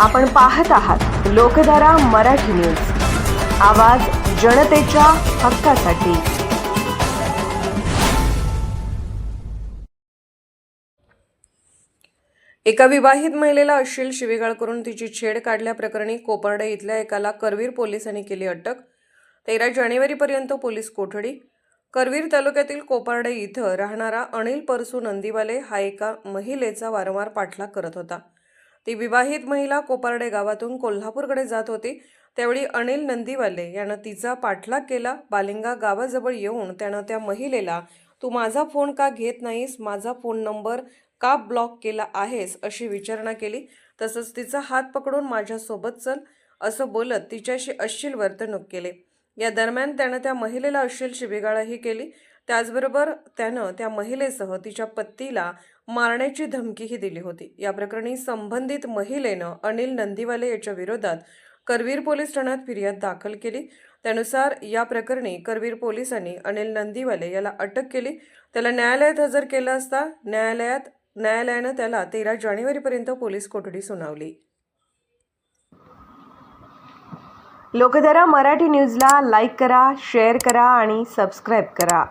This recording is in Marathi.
आपण पाहत आहात लोकधारा मराठी न्यूज, आवाज जनतेच्या हक्कासाठी। एका विवाहित महिलेला अश्लील शिवीगाळ करून तिची छेड काढल्याप्रकरणी कोपर्डे इथल्या एकाला करवीर पोलिसांनी केली अटक। 13 जानेवारीपर्यंत पोलीस कोठडी। करवीर तालुक्यातील कोपर्डे इथं राहणारा अनिल परसू नंदीवाले हा एका महिलेचा वारंवार पाठलाग करत होता। ती विवाहित महिला कोपर्डे गावातून कोल्हापूरकडे जात होती। त्यावेळी अनिल नंदीवाले यानं तिचा पाठलाग केला। बालिंगा गावाजवळ येऊन त्यानं त्या महिलेला "तू माझा फोन का घेत नाहीस, माझा फोन नंबर का ब्लॉक केला आहेस" अशी विचारणा केली। तसंच तिचा हात पकडून "माझ्यासोबत चल" असं बोलत तिच्याशी अश्लील वर्तणूक केले। या दरम्यान त्यानं त्या महिलेला अश्लील शिवीगाळही केली। त्याचबरोबर त्यानं त्या महिलेसह तिच्या पतीला मारण्याची धमकीही दिली होती। या प्रकरणी संबंधित महिलेनं अनिल नंदीवाले याच्या विरोधात करवीर पोलीस ठाण्यात फिर्याद दाखल केली। त्यानुसार या प्रकरणी करवीर पोलिसांनी अनिल नंदीवाले याला अटक केली। त्याला न्यायालयात हजर केलं असता न्यायालयानं त्याला 13 जानेवारीपर्यंत पोलीस कोठडी सुनावली। लोकधारा मराठी न्यूजला लाईक करा, शेअर करा आणि सबस्क्राईब करा।